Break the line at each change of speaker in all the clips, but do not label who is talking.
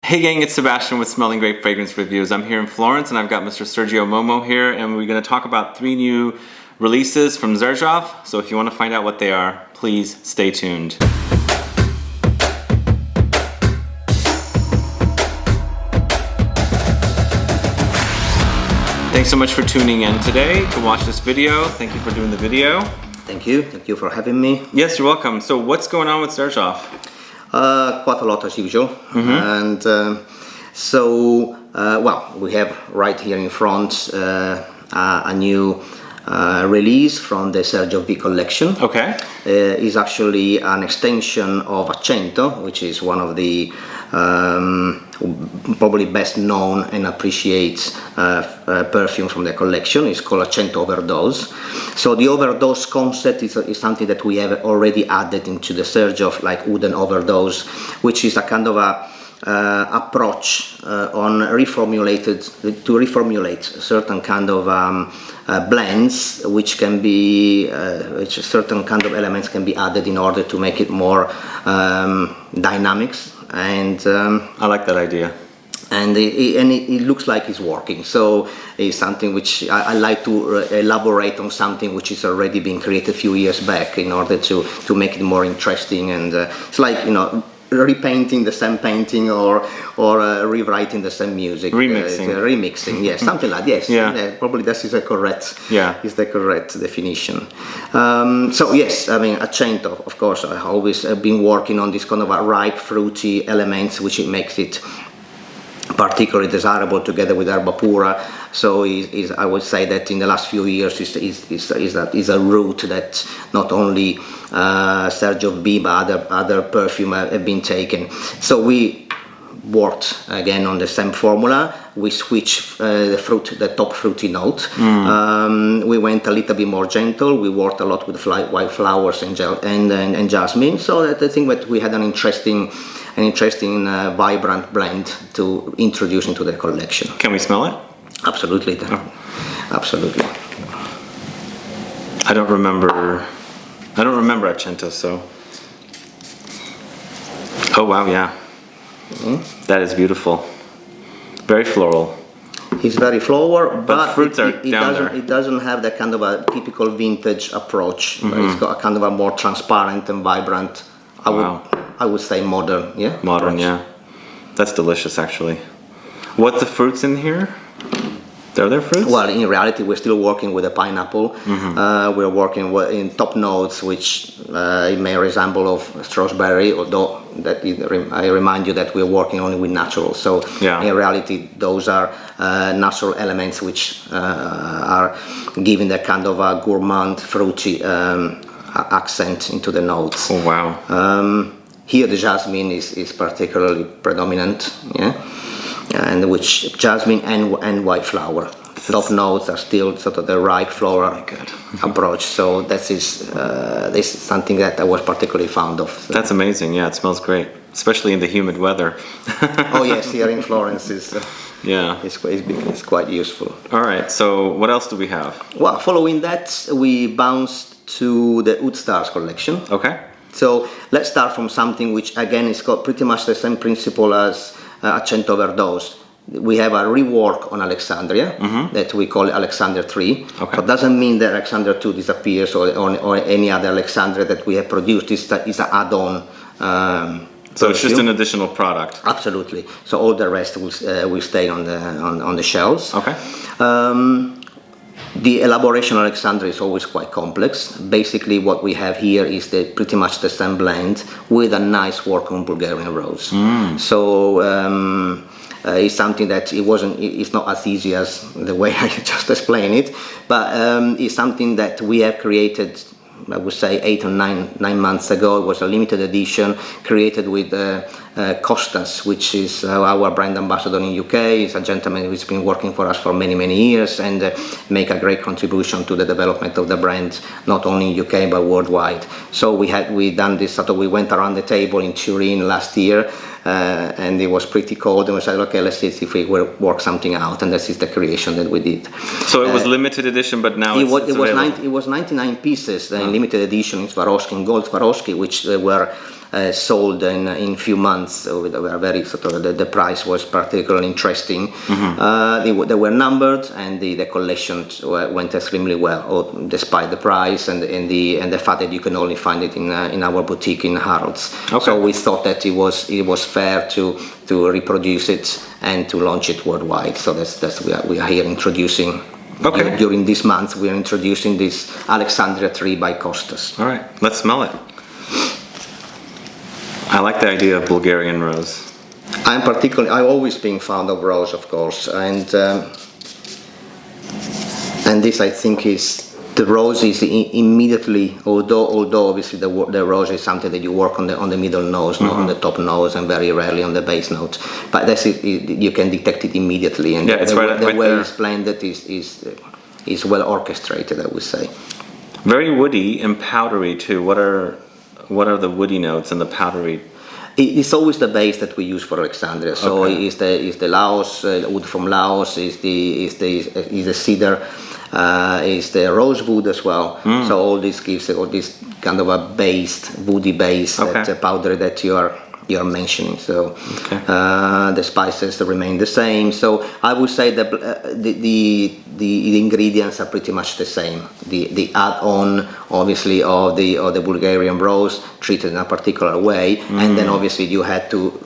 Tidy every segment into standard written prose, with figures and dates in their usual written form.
Hey gang, it's Sebastian with Smelling Great Fragrance Reviews. I'm here in Florence and I've got Mr. Sergio Momo here and we're going to talk about 3 new releases from Xerjoff. So if you want to find out what they are, please stay tuned. Thanks so much for tuning in today to watch this video. Thank you for doing the video.
Thank you for having me.
Yes, you're welcome. So what's going on with Xerjoff?
Quite a lot as usual, and well, we have right here in front a new release from the Xerjoff collection.
Okay.
Is actually an extension of Accento, which is one of the probably best known and appreciates perfume from the collection. It's called Accento Overdose. So the overdose concept is something that we have already added into the Xerjoff, like Wooden Overdose, which is a kind of a approach on to reformulate certain kind of blends, which can be which certain kind of elements can be added in order to make it more dynamics. And
I like that idea.
And it looks like it's working. So it's something which I like to elaborate on something which is already been created a few years back in order to make it more interesting. And it's like, you know, repainting the same painting or rewriting the same music. Remixing, yes, something like yes. Yeah. Probably this is the correct definition. So yes, I mean Accento, of course, I always have been working on this kind of a ripe, fruity elements, which it makes it particularly desirable together with Erba Pura. So I would say that in the last few years is a route that not only Xerjoff but other perfume have been taken. So we worked again on the same formula. We switched the top fruity note. We went a little bit more gentle. We worked a lot with white flowers and jasmine. So I think that we had an interesting vibrant blend to introduce into the collection.
Can we smell it?
Absolutely.
Oh.
Absolutely.
I don't remember Accento, so. Oh wow, yeah. That is beautiful. Very floral.
It's very floral, but
it
doesn't have that kind of a typical vintage approach. It's got a kind of a more transparent and vibrant, I would say modern, yeah?
Modern, approach. Yeah. That's delicious, actually. What's the fruits in here? Are there fruits?
Well, in reality, we're still working with a pineapple. We're working in top notes, which it may resemble of strawberry, although I remind you that we're working only with naturals. So in reality, those are natural elements which are giving that kind of a gourmand, fruity accent into the notes.
Oh, wow.
Here the jasmine is particularly predominant, yeah, and which jasmine and white flower. Top notes are still sort of the ripe floral approach. So this is something that I was particularly fond of. So.
That's amazing. Yeah, it smells great, especially in the humid weather.
Oh yes, here in Florence it's quite useful.
All right. So what else do we have?
Well, following that, we bounced to the Oud Stars collection.
Okay.
So let's start from something which again is got pretty much the same principle as Accento Overdose. We have a rework on Alexandria that we call Alexandria III. Okay. So it doesn't mean that Alexandria II disappears or any other Alexandria that we have produced. It's an add-on.
So it's just an additional product.
Absolutely. So all the rest will stay on the shelves.
Okay.
The elaboration of Alexandria is always quite complex. Basically, what we have here is pretty much the same blend with a nice work on Bulgarian Rose. So it's something that it's not as easy as the way I just explained it, but it's something that we have created, I would say 8 or 9 months ago. It was a limited edition created with Costas, which is our brand ambassador in UK. He's a gentleman who's been working for us for many years and make a great contribution to the development of the brand, not only in UK but worldwide. So we done this we went around the table in Turin last year, and it was pretty cold, and we said, okay, let's see if we work something out, and this is the creation that we did.
So it was limited edition, but now it's available.
It was 99 pieces in limited edition in Swarovski and gold Swarovski, which were sold in few months. So they were very sort of the price was particularly interesting. They were numbered, and the collection went extremely well, despite the price and the fact that you can only find it in our boutique in Harrods.
Okay.
So we thought that it was fair to reproduce it and to launch it worldwide. So that's we are here introducing.
Okay.
During this month, we are introducing this Alexandria III by Costas.
All right, let's smell it. I like the idea of Bulgarian Rose.
I've always been fond of rose, of course, and this I think is. The rose is immediately, although obviously the rose is something that you work on the middle nose, not on the top nose, and very rarely on the base note. But that's it, you can detect it immediately, and
it's
the way
there.
it's blended is well orchestrated, I would say.
Very woody and powdery too. What are the woody notes and the powdery?
It's always the base that we use for Alexandria. So is the Laos wood from Laos, is the cedar. Is the rosewood as well. So all this gives all this kind of a woody base, that powder that you are mentioning. So the spices remain the same. So I would say that the ingredients are pretty much the same. The add-on, obviously, of the Bulgarian rose treated in a particular way, and then obviously you had to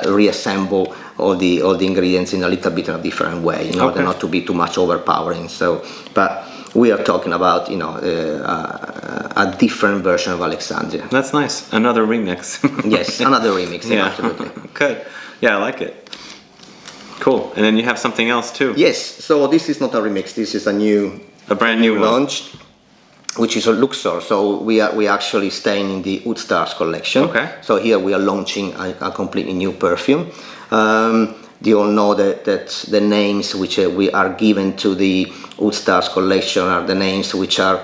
reassemble all the ingredients in a little bit of a different way in order not to be too much overpowering. So, but we are talking about a different version of Alexandria.
That's nice. Another remix.
Yes, another remix. Yeah, absolutely.
Good. Yeah, I like it. Cool. And then you have something else too.
Yes. So this is not a remix. This is a
brand new
launch, which is a Luxor. So we are actually staying in the Oud Stars collection.
Okay.
So here we are launching a completely new perfume. You all know that the names which we are given to the Oud Stars collection are the names which are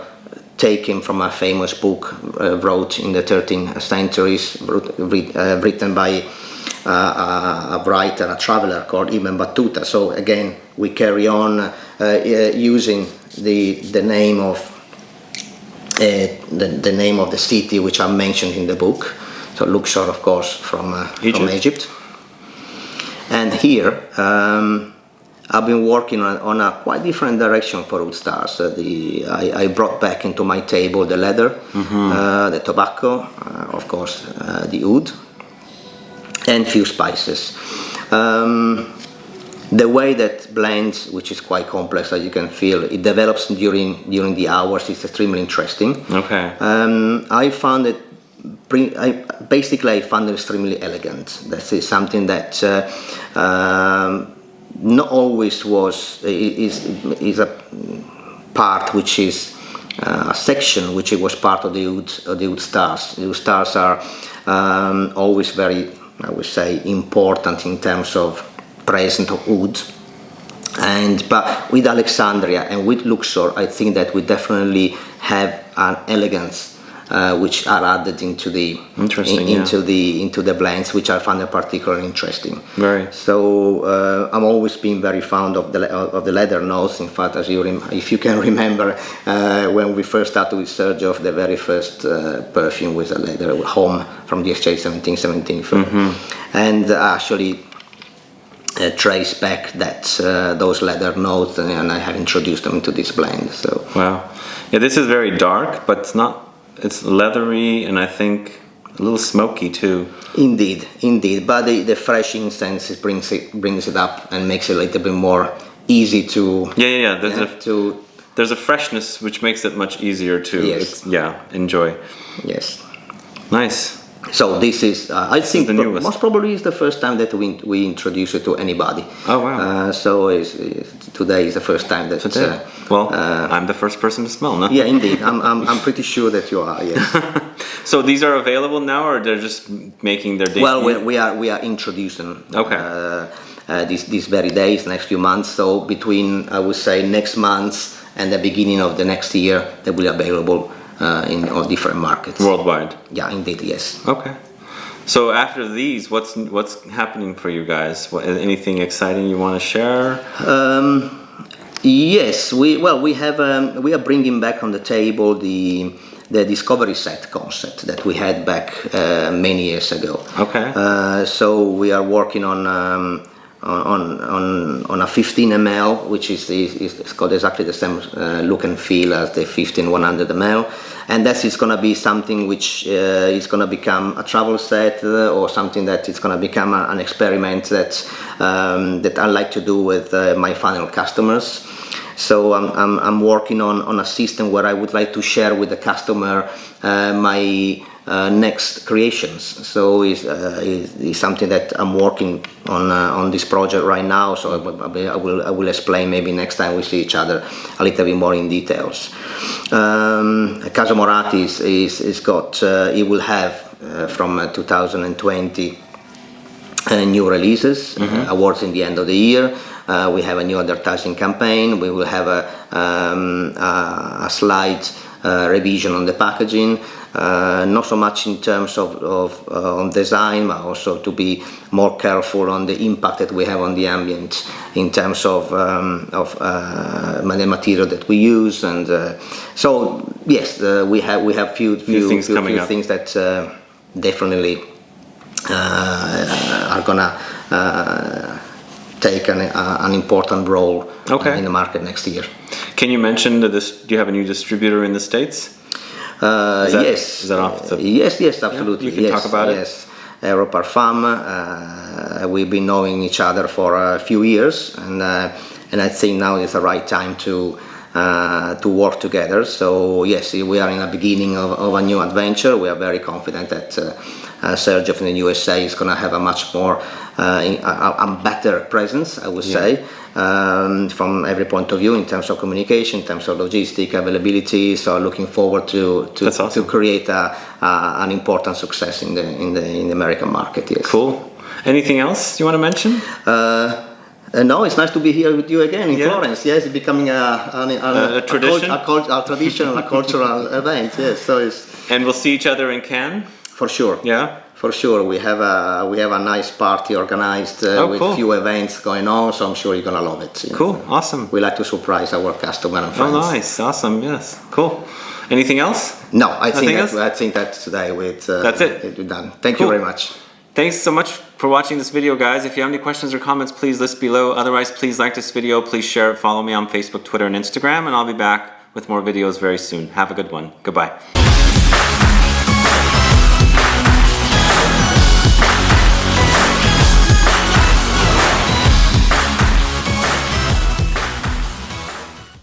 taken from a famous book wrote in the 13th centuries, written by a writer, a traveler called Ibn Battuta. So again, we carry on using the name of the name of the city which are mentioned in the book. So Luxor, of course, from Egypt. And here, I've been working on a quite different direction for Oud Stars. I brought back into my table the leather, the tobacco, of course, the oud, and few spices. The way that blends, which is quite complex, as you can feel, it develops during the hours. It's extremely interesting.
Okay.
I found it. I found it extremely elegant. That is something that not always is a part which is a section which it was part of the Oud Stars. The Oud Stars are always very, I would say, important in terms of presence of oud. But with Alexandria and with Luxor, I think that we definitely have an elegance which are added into the blends, which I find particularly interesting.
Very.
So I'm always been very fond of the leather notes. In fact, if you can remember, when we first started with Xerjoff, the very first perfume was a leather Home from the exchange 1717 film, and actually trace back those leather notes, and I have introduced them into this blend. So
wow, yeah, this is very dark, but it's not. It's leathery and I think a little smoky too. Indeed.
But the fresh incense brings it up and makes it a little bit more easy to.
Yeah. There's a freshness which makes it much easier to enjoy.
Yes.
Nice.
So this is, I think,
the newest.
Most probably is the first time that we introduce it to anybody.
Oh wow!
So today is the first time that.
I'm the first person to smell, no?
Yeah, indeed. I'm pretty sure that you are. Yes.
So these are available now, or they're just making their debut?
Well, we are introducing.
Okay.
These very days, next few months. So between, I would say, next month and the beginning of the next year, they will be available. In all different markets
worldwide.
Yeah, indeed, yes.
Okay. So after these, what's happening for you guys? Anything exciting you want to share?
Yes, we are bringing back on the table the the discovery set concept that we had back many years ago.
Okay.
So we are working on a 15 ml, which is got exactly the same look and feel as the 15100 ml, and that is going to be something which is going to become a travel set or something that is going to become an experiment that I like to do with my final customers. So I'm working on a system where I would like to share with the customer my next creations. So it's something that I'm working on this project right now. So I will explain maybe next time we see each other a little bit more in details. Casa Morati is got it will have from 2020 new releases awards in the end of the year. We have a new advertising campaign. We will have a slight revision on the packaging, not so much in terms of on design, but also to be more careful on the impact that we have on the ambient in terms of the material that we use. And so yes, we have few things that definitely are gonna take an important role in the market next year.
Can you mention this? Do you have a new distributor in the States?
Yes.
Is that off the...
Yes, absolutely.
Yeah, you can talk about it.
Perfume. We've been knowing each other for a few years, and I think now is the right time to work together. So yes, we are in the beginning of a new adventure. We are very confident that Sergio from the USA is going to have a much more a better presence, I would say, from every point of view, in terms of communication, in terms of logistic availability. So looking forward to create an important success in the American market. Yes.
Cool. Anything else you want to mention?
No, it's nice to be here with you again in Florence. Yes, it's becoming a
tradition,
a traditional, a cultural event. Yes, so it's.
And we'll see each other in Cannes.
For sure.
Yeah.
For sure, we have a nice party organized with few events going on, so I'm sure you're gonna love it.
Cool, awesome.
We like to surprise our customer and friends.
Oh, nice, awesome, yes, cool. Anything else?
No, I think that today
that's it.
We're done. Thank you very much.
Thanks so much for watching this video, guys. If you have any questions or comments, please list below. Otherwise, please like this video, please share it, follow me on Facebook, Twitter, and Instagram, and I'll be back with more videos very soon. Have a good one. Goodbye.